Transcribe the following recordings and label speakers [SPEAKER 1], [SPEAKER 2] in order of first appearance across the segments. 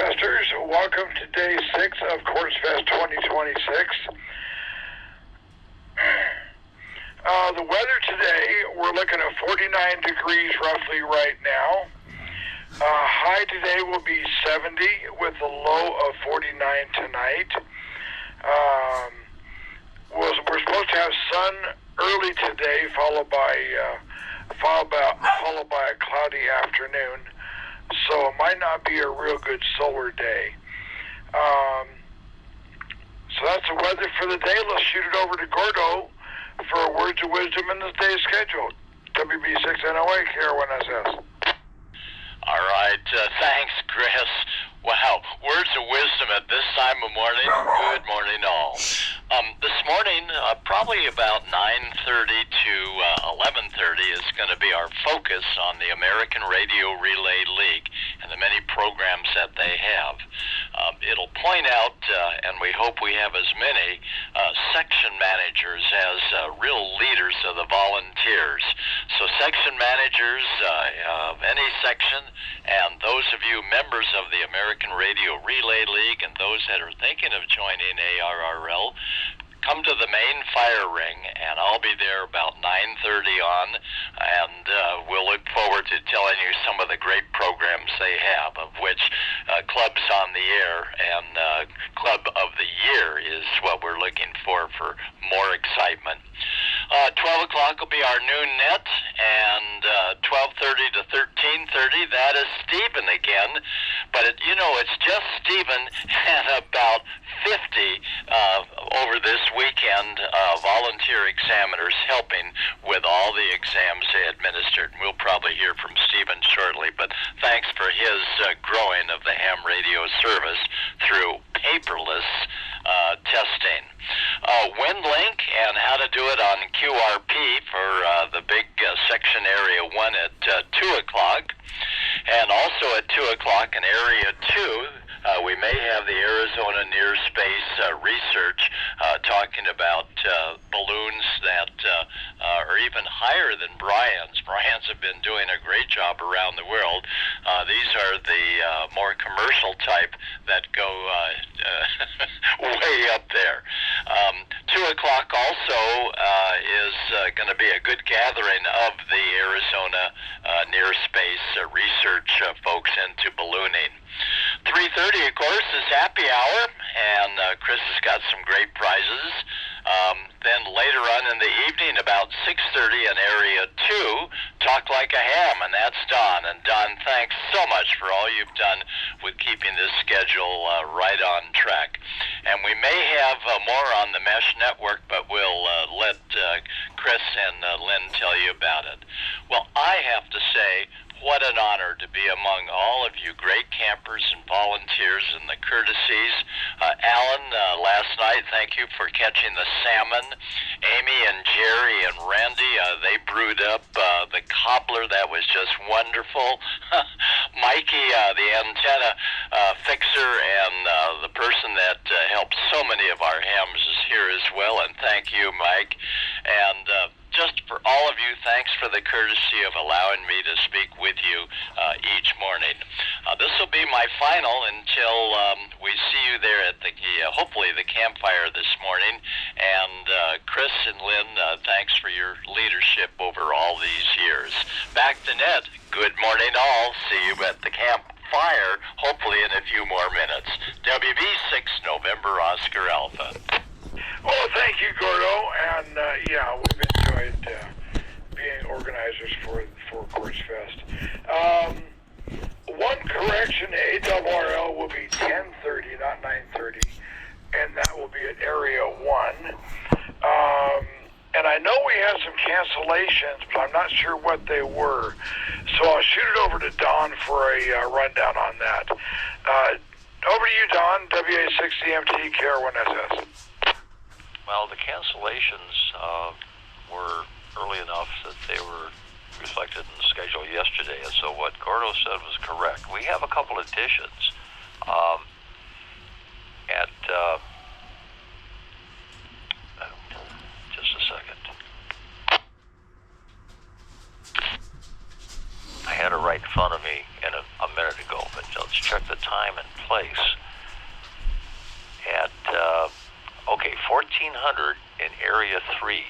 [SPEAKER 1] Quartzfesters, welcome to day 6 of Quartzfest 2026. The weather today, we're looking at 49 degrees roughly right now. High today will be 70 with a low of 49 tonight. We're supposed to have sun early today, followed by a cloudy afternoon. So it might not be a real good solar day. So that's the weather for the day. Let's shoot it over to Gordo for words of wisdom in this day's schedule. WB6NOA, KR1SS.
[SPEAKER 2] All right, thanks, Chris. Wow, words of wisdom at this time of morning. Good morning, all. This morning, probably about 9:30 to 11:30 is going to be our focus on the American Radio Relay League and the many programs that they have. It'll point out, and we hope we have as many, section managers as real leaders of the volunteers. So section managers of any section, and those of you members of the American Radio Relay League and those that are thinking of joining ARRL, come to the main fire ring, and I'll be there about 9:30 on, and we'll look forward to telling you some of the great programs they have, of which Clubs on the Air and Club of the Year is what we're looking for more excitement. 12 o'clock will be our noon net, and 12:30 to 13:30, that is Stephen again. But, it's just Stephen and about 50 over this weekend volunteer examiners helping with all the exams they administered. We'll probably hear from Stephen shortly, but thanks for his growing of the ham radio service through paperless testing. WindLink and how to do it on QRP for the big section Area 1 at 2 o'clock. And also at 2 o'clock in Area 2, we may have the Arizona Near Space Research talking about balloons that are even higher than Brian's. Brian's have been doing a great job around the world. These are the more commercial type that go way up there. 2 o'clock also is going to be a good gathering of the Arizona Near Space Research folks into ballooning. 3:30, of course, is happy hour, and Chris has got some great prizes. Then later on in the evening, about 6:30 in Area 2, Talk Like a Ham, and that's Don. And Don, thanks so much for all you've done with keeping this schedule right on track. And we may have more on the Mesh Network, but we'll let Chris and Lynn tell you about it. Well, I have to say, what an honor to be among all of you great campers and volunteers and the courtesies. Alan, last night, thank you for catching the salmon. Amy and Jerry and Randy, they brewed up the cobbler. That was just wonderful. Mikey, the antenna fixer and the person that helped so many of our hams is here as well. And thank you, Mike. And just for all of you, thanks for the courtesy of allowing me to speak with you each morning. This will be my final until we see you there at the hopefully the campfire this morning. And Chris and Lynn, thanks for your leadership over all these years. Back to Ned. Good morning, all. See you at the campfire, hopefully in a few more minutes. WB6 November Oscar Alpha.
[SPEAKER 1] Well, thank you, Gordo, and we've enjoyed being organizers for Quartzfest. One correction, ARRL will be 10:30, not 9:30, and that will be at Area 1. And I know we had some cancellations, but I'm not sure what they were. So I'll shoot it over to Don for a rundown on that. Over to you, Don, WA6CMT, KR1SS.
[SPEAKER 3] Well, the cancellations were early enough that they were reflected in the schedule yesterday, and so what Gordo said was correct. We have a couple additions at just a second. I had it right in front of me a minute ago, but let's check the time and place. At 1400 in Area 3,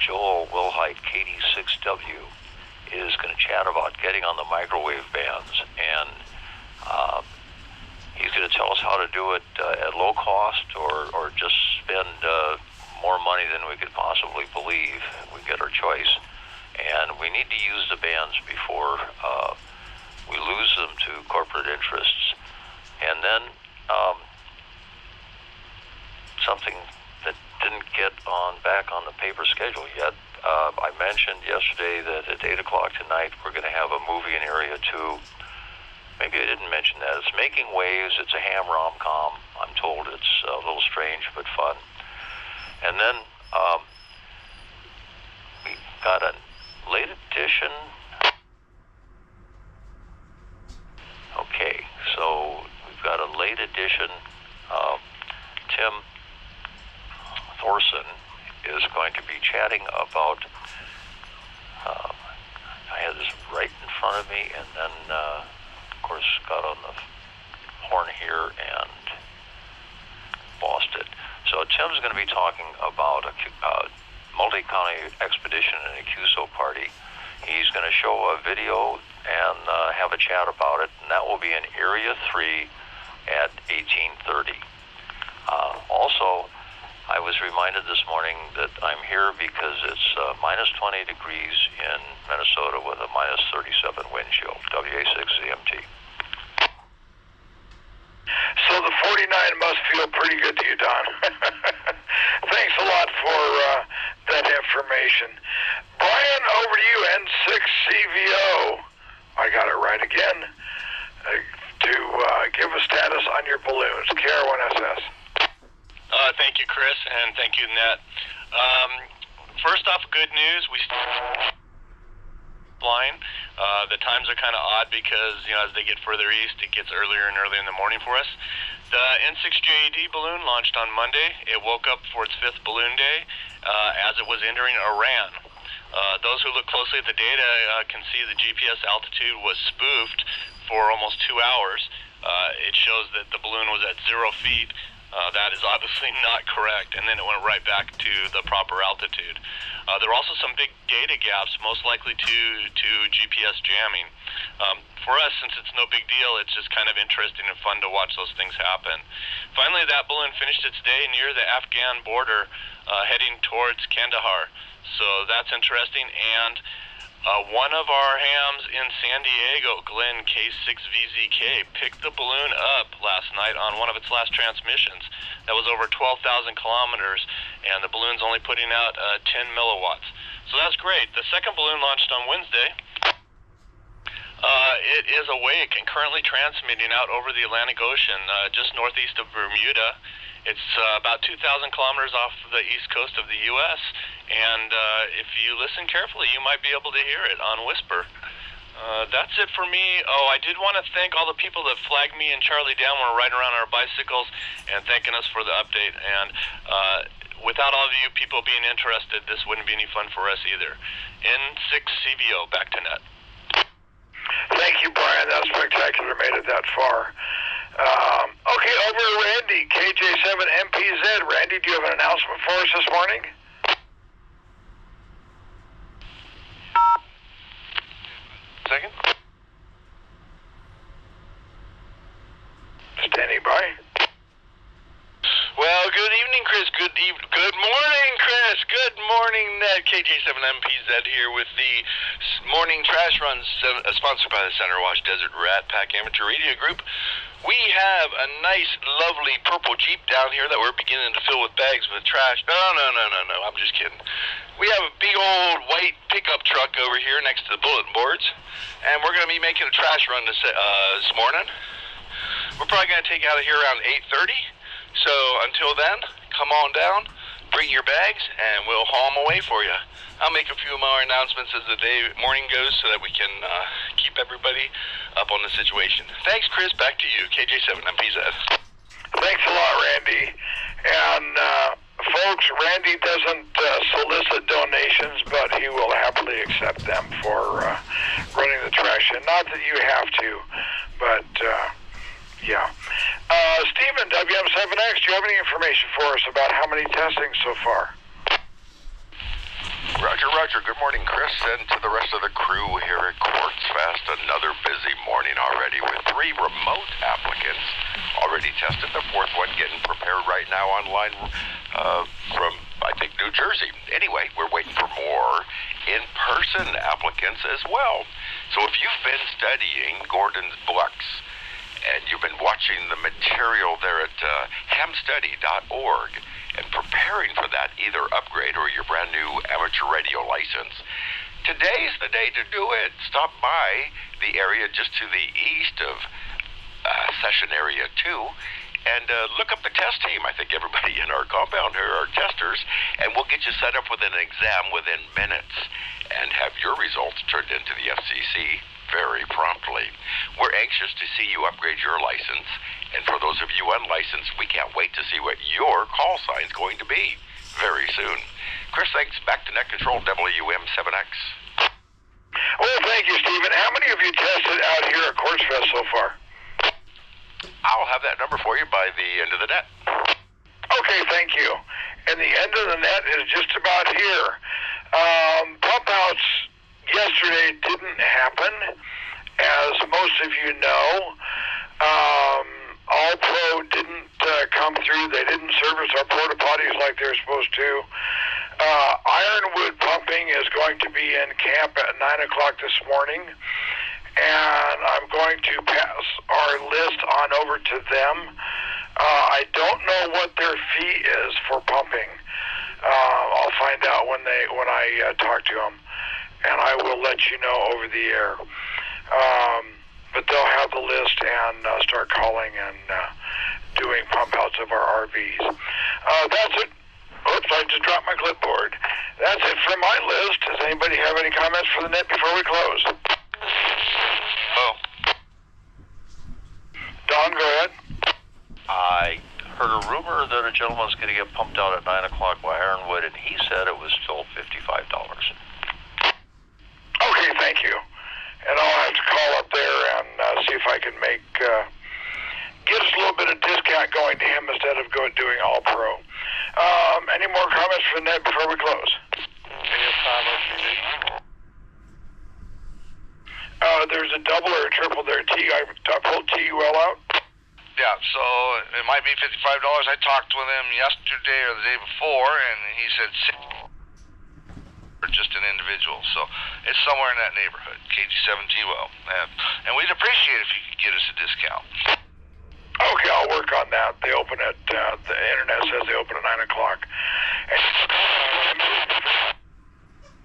[SPEAKER 3] Joel Wilhite, KD6W, is going to chat about getting on the microwave bands, and he's going to tell us how to do it at low cost or just spend more money than we could possibly believe. We get our choice. And we need to use the bands before we lose them to corporate interests. And then something that didn't get back on the paper schedule yet. I mentioned yesterday that at 8 o'clock tonight we're going to have a movie in Area 2. Maybe I didn't mention that. It's Making Waves. It's a ham rom-com. I'm told it's a little strange but fun. And then we got a late edition. Okay, so we've got a late edition. Tim Thorson is going to be chatting about, I had this right in front of me, and then, of course, got on the horn here and lost it. So Tim's going to be talking about a multi-county expedition and a QSO party. He's going to show a video and have a chat about it, and that will be in Area 3 at 1830. Also, I was reminded this morning that I'm here because it's minus 20 degrees in Minnesota with a minus 37 wind chill, WA6ZMT.
[SPEAKER 1] So the 49 must feel pretty good to you, Don. Thanks a lot for that information. Brian, over to you, N6CVO. I got it right again. To give a status on your balloons, KR1SS.
[SPEAKER 4] Thank you, Chris, and thank you, Ned. First off, good news. We flying. The times are kind of odd because, as they get further east, it gets earlier and earlier in the morning for us. The N6JAD balloon launched on Monday. It woke up for its 5th balloon day as it was entering Iran. Those who look closely at the data can see the GPS altitude was spoofed for almost 2 hours. It shows that the balloon was at 0 feet. That is obviously not correct, and then it went right back to the proper altitude. There are also some big data gaps, most likely to GPS jamming. For us, since it's no big deal, it's just kind of interesting and fun to watch those things happen. Finally, that balloon finished its day near the Afghan border, heading towards Kandahar. So that's interesting, and one of our hams in San Diego, Glenn K6VZK, picked the balloon up last night on one of its last transmissions. That was over 12,000 kilometers, and the balloon's only putting out 10 milliwatts. So that's great. The second balloon launched on Wednesday. It is awake and currently transmitting out over the Atlantic Ocean, just northeast of Bermuda. It's about 2,000 kilometers off the east coast of the U.S., and if you listen carefully, you might be able to hear it on whisper. That's it for me. Oh, I did want to thank all the people that flagged me and Charlie down when we were riding around our bicycles and thanking us for the update. And without all of you people being interested, this wouldn't be any fun for us either. N6CVO, back to net.
[SPEAKER 1] Thank you, Brian. That's spectacular. Made it that far. Okay, over to Randy, KJ7MPZ. Randy, do you have an announcement for us this morning?
[SPEAKER 4] Second.
[SPEAKER 1] Standing by.
[SPEAKER 4] Well, good evening, Chris. Good morning, Chris. Good morning, Ned. KJ7MPZ here with the morning trash runs sponsored by the Center Wash Desert Rat Pack Amateur Radio Group. We have a nice, lovely purple Jeep down here that we're beginning to fill with bags with trash. No, I'm just kidding. We have a big old white pickup truck over here next to the bulletin boards, and we're going to be making a trash run this morning. We're probably going to take out of here around 8:30. So until then, come on down, bring your bags, and we'll haul them away for you. I'll make a few more announcements as the morning goes so that we can keep everybody up on the situation. Thanks, Chris. Back to you, KJ7MPZ.
[SPEAKER 1] Thanks a lot, Randy. And folks, Randy doesn't solicit donations, but he will happily accept them for running the trash. And not that you have to, But, yeah. Stephen, WM7X, do you have any information for us about how many testings so far?
[SPEAKER 5] Roger. Good morning, Chris, and to the rest of the crew here at Quartzfest. Another busy morning already with 3 remote applicants already tested. The 4th one getting prepared right now online from, I think, New Jersey. Anyway, we're waiting for more in-person applicants as well. So if you've been studying Gordon's books and you've been watching the material there at hamstudy.org, and preparing for that either upgrade or your brand new amateur radio license, today's the day to do it. Stop by the area just to the east of Session Area 2 and look up the test team. I think everybody in our compound here are testers, and we'll get you set up with an exam within minutes and have your results turned into the FCC very promptly. We're anxious to see you upgrade your license, and for those of you unlicensed, we can't wait to see what your call sign's going to be very soon. Chris, thanks. Back to Net Control, WM7X.
[SPEAKER 1] Well, thank you, Stephen. How many of you tested out here at Quartzfest so far?
[SPEAKER 5] I'll have that number for you by the end of the net.
[SPEAKER 1] Okay, thank you. And the end of the net is just about here. Pump outs yesterday didn't happen, as most of you know. All Pro didn't come through. They didn't service our porta potties like they're supposed to. Ironwood Pumping is going to be in camp at 9 o'clock this morning, and I'm going to pass our list on over to them. I don't know what their fee is for pumping. I'll find out when I talk to them, and I will let you know over the air. But they'll have the list and start calling and doing pump outs of our RVs. That's it. Oops, I just dropped my clipboard. That's it for my list. Does anybody have any comments for the net before we close?
[SPEAKER 3] Oh.
[SPEAKER 1] Don, go ahead.
[SPEAKER 3] I heard a rumor that a gentleman's going to get pumped out at 9 o'clock by Ironwood, and he said it was still $55.
[SPEAKER 1] Okay, thank you. And I'll have to call up there and see if I can get us a little bit of discount going to him instead of doing All Pro. Any more comments for the net before we close? There's a double or a triple there. I pulled TUL out.
[SPEAKER 6] Yeah, so it might be $55. I talked with him yesterday or the day before, and he said for just an individual. So it's somewhere in that neighborhood, KG7TUL. And we'd appreciate it if you could get us a discount.
[SPEAKER 1] Okay, I'll work on that. They open at, the internet says they open at 9 o'clock.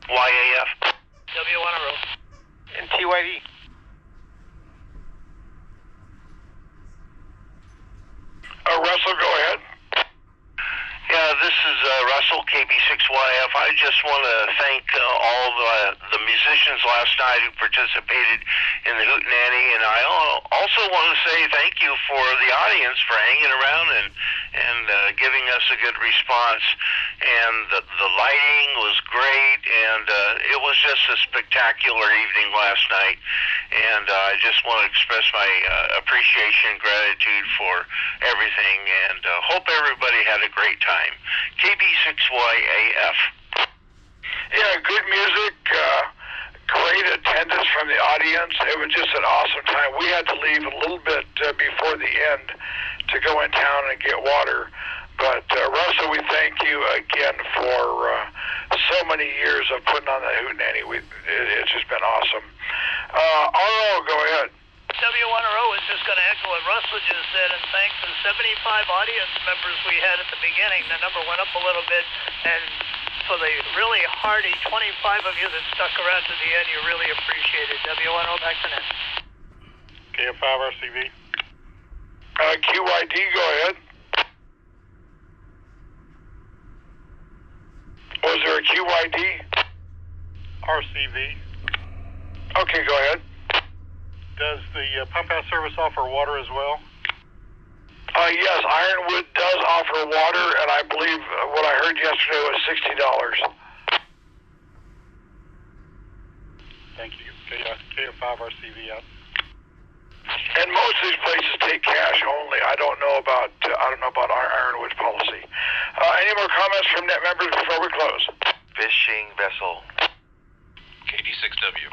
[SPEAKER 7] YAF. W1RO. And TYD.
[SPEAKER 1] Russell, go ahead.
[SPEAKER 7] Yeah, this is Russell, KB6YF. I just want to thank all the musicians last night who participated in the Hootenanny, and I also want to say thank you for the audience for hanging around and giving us a good response. And the lighting was great, and it was just a spectacular evening last night. And I just want to express my appreciation and gratitude for everything, and hope everybody had a great time. KB6YAF.
[SPEAKER 1] Yeah, good music, great attendance from the audience. It was just an awesome time. We had to leave a little bit before the end to go in town and get water. But Russell, we thank you again for so many years of putting on the Hootenanny. It's just been awesome. RO, go ahead.
[SPEAKER 8] W1RO is just going to echo what Russell just said and thank the 75 audience members we had at the beginning. The number went up a little bit, and for the really hardy 25 of you that stuck around to the end, you really appreciate it. W1RO, back to net.
[SPEAKER 9] KF5RCV.
[SPEAKER 1] QYD, go ahead. Was there a QYD?
[SPEAKER 9] RCV.
[SPEAKER 1] Okay, go ahead.
[SPEAKER 9] Does the pump out service offer water as well?
[SPEAKER 1] Yes, Ironwood does offer water, and I believe what I heard yesterday was $60.
[SPEAKER 9] Thank you. KF5RCV out.
[SPEAKER 1] And most of these places take cash only. I don't know about our Ironwood policy. Any more comments from net members before we close?
[SPEAKER 5] Fishing vessel.
[SPEAKER 3] KD6W.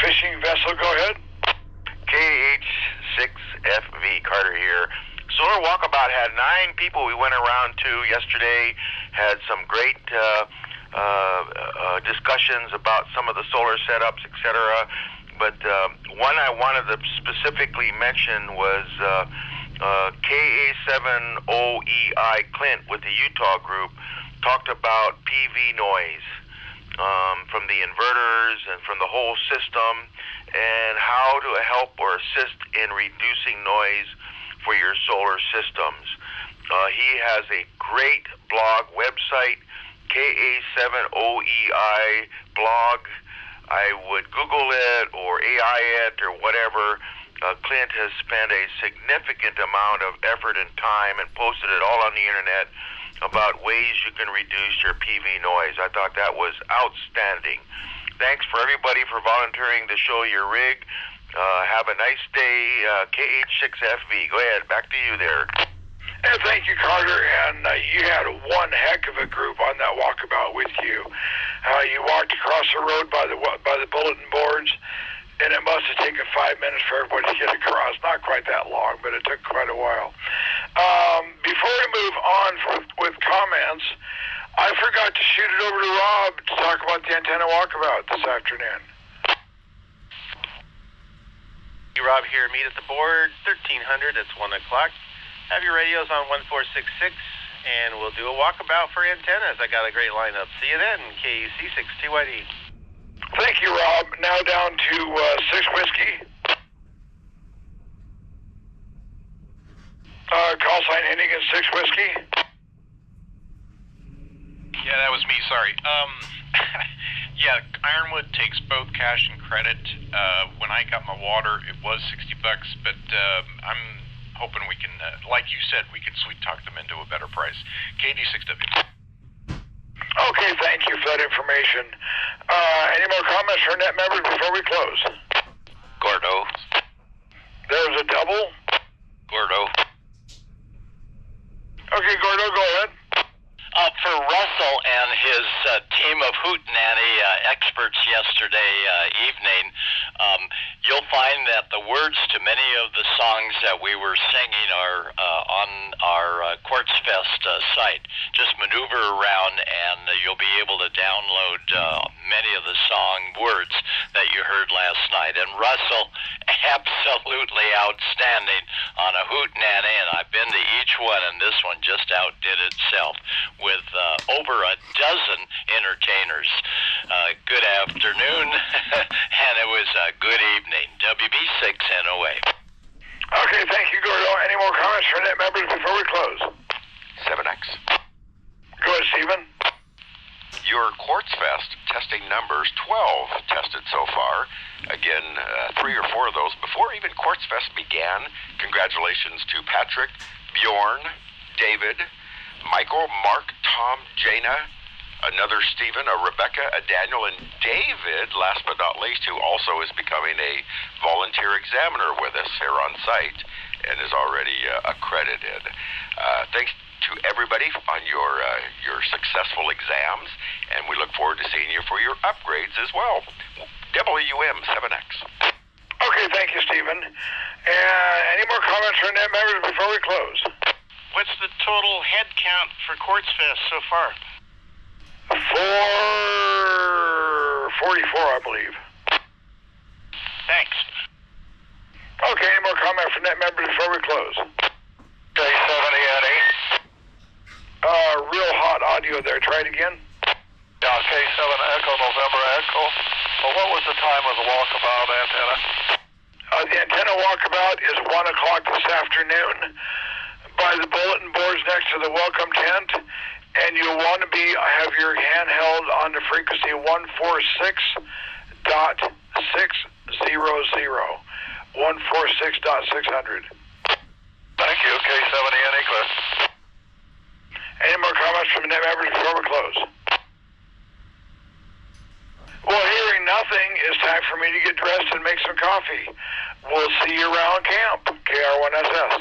[SPEAKER 1] Fishing vessel, go ahead.
[SPEAKER 5] KH6FV, Carter here. Solar Walkabout had 9 people we went around to yesterday, had some great discussions about some of the solar setups, etc. But one I wanted to specifically mention was KA7OEI Clint with the Utah group talked about PV noise from the inverters and from the whole system, and how to help or assist in reducing noise for your solar systems. He has a great blog website, KA7OEI blog. I would Google it or AI it or whatever. Clint has spent a significant amount of effort and time and posted it all on the internet about ways you can reduce your PV noise. I thought that was outstanding. Thanks for everybody for volunteering to show your rig. Have a nice day, KH6FV. Go ahead, back to you there.
[SPEAKER 1] And thank you, Carter. And you had one heck of a group on that walkabout with you. You walked across the road by the bulletin boards, and it must have taken 5 minutes for everybody to get across. Not quite that long, but it took quite a while. Before we move on with comments, I forgot to shoot it over to Rob to talk about the antenna walkabout this afternoon.
[SPEAKER 10] Rob here. Meet at the board, 1300. It's 1 o'clock. Have your radios on 1466, and we'll do a walkabout for antennas. I got a great lineup. See you then, KUC6TYD.
[SPEAKER 1] Thank you, Rob. Now down to 6 Whiskey. Call sign ending in 6 Whiskey.
[SPEAKER 11] Yeah, that was me. Sorry. Yeah, Ironwood takes both cash and credit. When I got my water, it was $60, but I'm hoping we can, like you said, we can sweet talk them into a better price. KD6W.
[SPEAKER 1] Okay, thank you for that information. Any more comments from net members before we close?
[SPEAKER 5] Gordo.
[SPEAKER 1] There's a double.
[SPEAKER 5] Gordo.
[SPEAKER 1] Okay, Gordo, go ahead.
[SPEAKER 2] For Russell and his team of hootenanny experts yesterday evening, you'll find that the words to many of the songs that we were singing are on our Quartzfest site. Just maneuver around and you'll be able to download many of the song words that you heard last night. And Russell, absolutely outstanding on a hootenanny, and I've been to each one, and this one just outdid itself with over a dozen entertainers. Good afternoon, and it was a good evening. WB6NOA.
[SPEAKER 1] Okay, thank you, Gordo. Any more comments from net members before we close?
[SPEAKER 5] 7X.
[SPEAKER 1] Go ahead, Stephen.
[SPEAKER 5] Your Quartzfest testing numbers, 12 tested so far. Again, 3 or 4 of those before even Quartzfest began. Congratulations to Patrick, Bjorn, David, Michael, Mark, Tom, Jana, another Stephen, a Rebecca, a Daniel, and David, last but not least, who also is becoming a volunteer examiner with us here on site and is already accredited. Thanks to everybody on your successful exams, and we look forward to seeing you for your upgrades as well. WM7X.
[SPEAKER 1] Okay, thank you, Stephen. And any more comments from net members before we close?
[SPEAKER 11] What's the total head count for Quartzfest so far?
[SPEAKER 1] 444, I believe.
[SPEAKER 11] Thanks.
[SPEAKER 1] Okay, any more comments from net members before we close?
[SPEAKER 6] K70
[SPEAKER 1] Real hot audio there. Try it again.
[SPEAKER 6] Yeah, K7 Echo, November Echo. Well, what was the time of the walkabout antenna?
[SPEAKER 1] The antenna walkabout is 1 o'clock this afternoon by the bulletin boards next to the welcome tent, and you'll want to have your handheld on the frequency 146.600. 146.600.
[SPEAKER 6] Thank you, K70 Clear.
[SPEAKER 1] Any more comments from net members before we close? Well, hearing nothing. thing, it's time for me to get dressed and make some coffee. We'll see you around camp, KR1SS.